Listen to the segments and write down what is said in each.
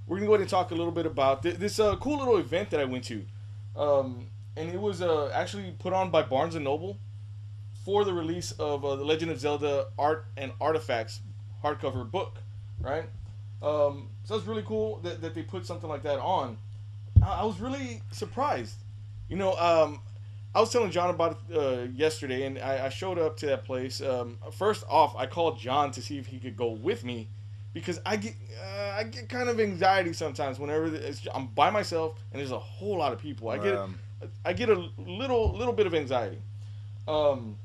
we're gonna go ahead and talk a little bit about this cool little event that I went to, and it was actually put on by Barnes and Noble for the release of the Legend of Zelda Art and Artifacts hardcover book, right? So it's really cool that they put something like that on. I was really surprised. I was telling John about it yesterday, and I showed up to that place. First off, I called John to see if he could go with me, because I get kind of anxiety sometimes whenever I'm by myself and there's a whole lot of people. I get a little bit of anxiety. So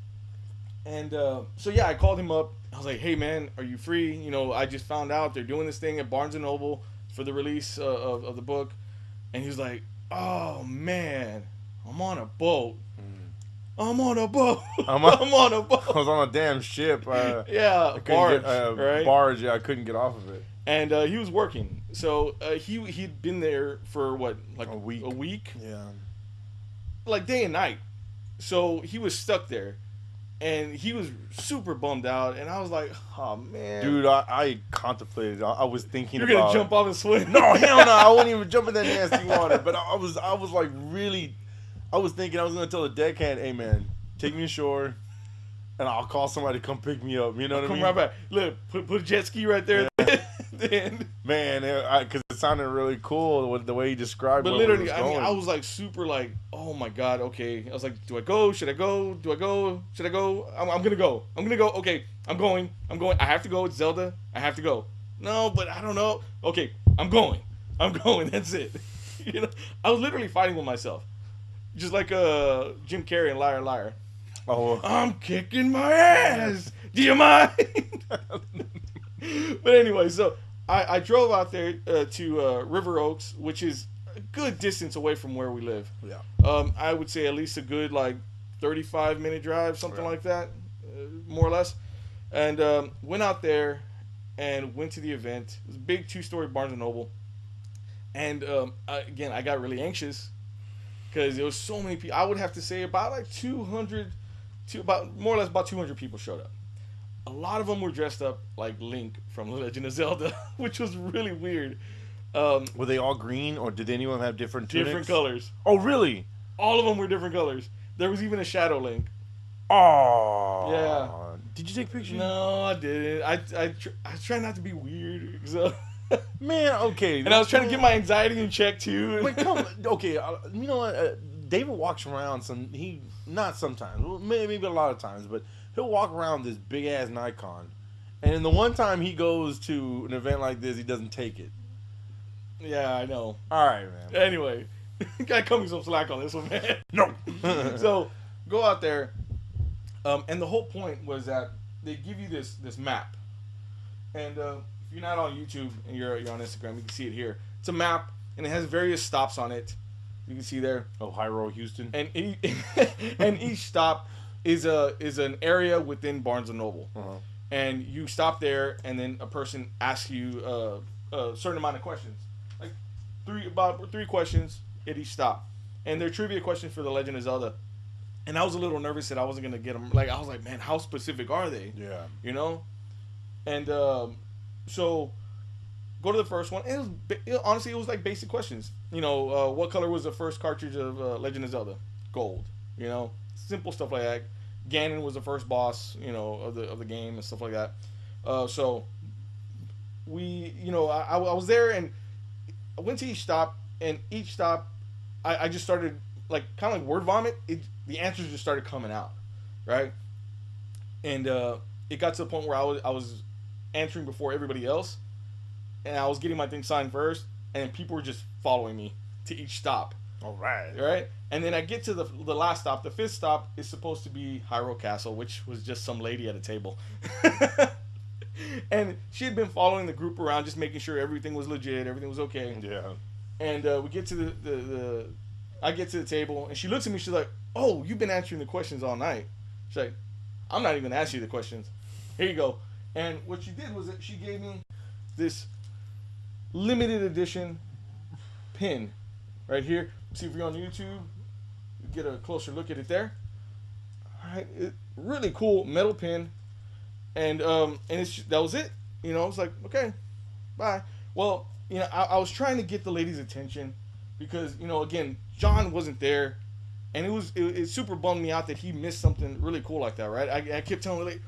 yeah, I called him up. I was like, "Hey man, are you free? I just found out they're doing this thing at Barnes and Noble for the release of the book." And he was like, "Oh man, I'm on a boat. I'm on a boat. I'm on a boat. I was on a damn ship. Yeah, barge, right? Barge. Yeah, I couldn't get off of it. And he was working. So he'd been there for what, like a week? A week? Yeah. Like day and night. So he was stuck there. And he was super bummed out, and I was like, "Oh man, dude, I contemplated. I was thinking you're gonna jump off and swim." No, hell no, I wouldn't even jump in that nasty water. But I was like really, I was thinking I was gonna tell the deckhand, "Hey man, take me ashore, and I'll call somebody to come pick me up." You know what I mean? Come right back. Look, put a jet ski right there. Yeah. Man, because it sounded really cool the way he described it. But literally, I was like super like, oh my god, okay. I was like, do I go? Should I go? Do I go? Should I go? I'm gonna go. I'm gonna go. Okay, I'm going. I have to go. It's Zelda. I have to go. No, but I don't know. Okay, I'm going. That's it. I was literally fighting with myself, just like Jim Carrey in Liar Liar. Oh, I'm kicking my ass. Do you mind? But anyway, so I drove out there to River Oaks, which is a good distance away from where we live. Yeah. I would say at least a good 35-minute drive, something like that, more or less. And went out there and went to the event. It was a big 2-story Barnes & Noble. And again, I got really anxious because there was so many people. I would have to say about more or less about 200 people showed up. A lot of them were dressed up like Link from Legend of Zelda, which was really weird. Were they all green, or did any of them have different tunics? Different colors. Oh, really? All of them were different colors. There was even a Shadow Link. Oh. Yeah. Did you take pictures? No, I didn't. I try not to be weird. So. Man, okay. And I was trying to get my anxiety in check, too. But come on. Okay, you know what? David walks around not sometimes, maybe a lot of times, but he'll walk around this big ass Nikon, and the one time he goes to an event like this, he doesn't take it. Yeah, I know. All right, man. Anyway, gotta cut me some slack on this one, man. No. So go out there, and the whole point was that they give you this map, and if you're not on YouTube and you're on Instagram, you can see it here. It's a map, and it has various stops on it. You can see there. Ohio, Houston. And and each stop is an area within Barnes and Noble. Uh-huh. And you stop there, and then a person asks you a certain amount of questions, like about three questions at each stop, and they're trivia questions for the Legend of Zelda. And I was a little nervous that I wasn't gonna get them. I was like, man, how specific are they? Yeah. And so go to the first one. And honestly, it was like basic questions. What color was the first cartridge of Legend of Zelda? Gold. Simple stuff like that. Ganon was the first boss, of the game and stuff like that. So we, I was there, and I went to each stop, and each stop, I just started kind of like word vomit. The answers just started coming out, right? And it got to the point where I was answering before everybody else, and I was getting my thing signed first, and people were just following me to each stop. All right. Right? And then I get to the last stop. The 5th stop is supposed to be Hyrule Castle, which was just some lady at a table. And she had been following the group around, just making sure everything was legit, everything was okay. Yeah. And we get to I get to the table, and she looks at me, she's like, "Oh, you've been answering the questions all night." She's like, "I'm not even going to ask you the questions. Here you go." And what she did was that she gave me this limited edition pin right here. See if you're on YouTube, you get a closer look at it there. All right, really cool metal pin, and that was it. I was like, okay, bye. Well, I was trying to get the lady's attention because, again, John wasn't there, and it super bummed me out that he missed something really cool like that, right? I kept telling her, like,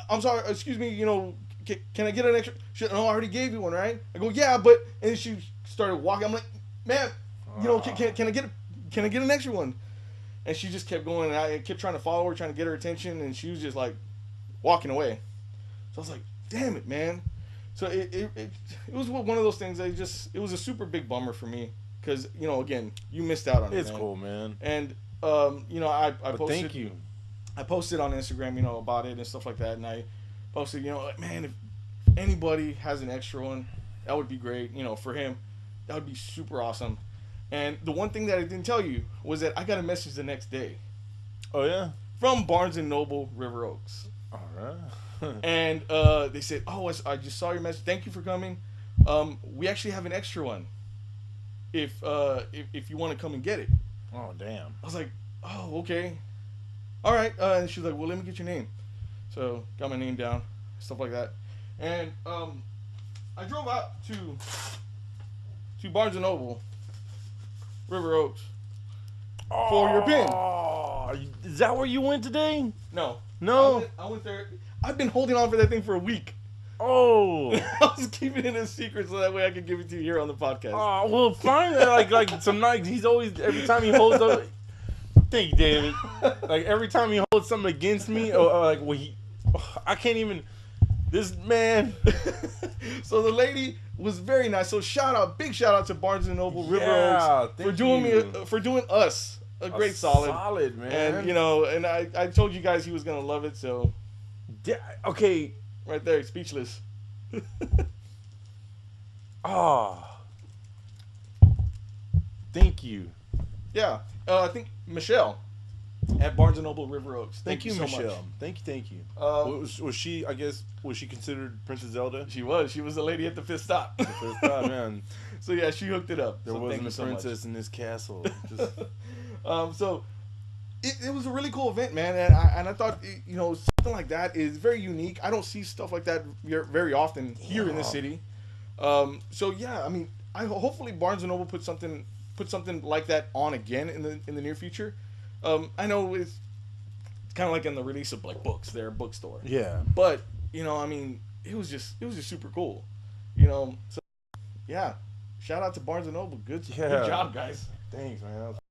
I'm sorry, excuse me, can I get an extra? No, I already gave you one, right? I go, yeah, but, and she started walking. I'm like, man, can I get an extra one? And she just kept going, and I kept trying to follow her, trying to get her attention, and she was just like walking away. So I was like, damn it, man. So it was one of those things that it was a super big bummer for me because, again, you missed out on it. It's cool, man. And I posted. Thank you. I posted on Instagram, about it and stuff like that, and I posted, like, man, if anybody has an extra one, that would be great. For him, that would be super awesome. And the one thing that I didn't tell you was that I got a message the next day. Oh yeah. From Barnes and Noble, River Oaks. All right. And they said, "Oh, I just saw your message. Thank you for coming. We actually have an extra one. If you want to come and get it." Oh damn. I was like, "Oh, okay, all right." And she was like, "Well, let me get your name." So got my name down, stuff like that, and I drove out to Barnes and Noble, River Oaks, for your pin. Oh, is that where you went today? No. No. I went there. I've been holding on for that thing for a week. Oh. I was keeping it a secret so that way I could give it to you here on the podcast. Oh, well, fine. Like some nights, he's always, every time he holds up, thank you, David. Like, every time he holds something against me, I can't even, this man. So the lady was very nice. So big shout out to Barnes and Noble, River Oaks for doing us a great solid. Solid, man. And, and I told you guys he was going to love it, so. Okay. Right there, speechless. Thank you. Yeah. I think Michelle at Barnes and Noble, River Oaks. Thank you, so Michelle. Much. Thank you. Was she, I guess, was she considered Princess Zelda? She was. She was the lady at the fifth stop. The fifth stop, man. So, yeah, she hooked it up. There wasn't a princess in this castle. Just... so it was a really cool event, man, and I thought something like that is very unique. I don't see stuff like that very often here in the city. So yeah, I mean, hopefully Barnes and Noble put something like that on again in the near future. I know it's kind of like in the release of like books, their bookstore. Yeah. But I mean, it was just super cool. So yeah, shout out to Barnes and Noble. Good job, guys. Thanks, man.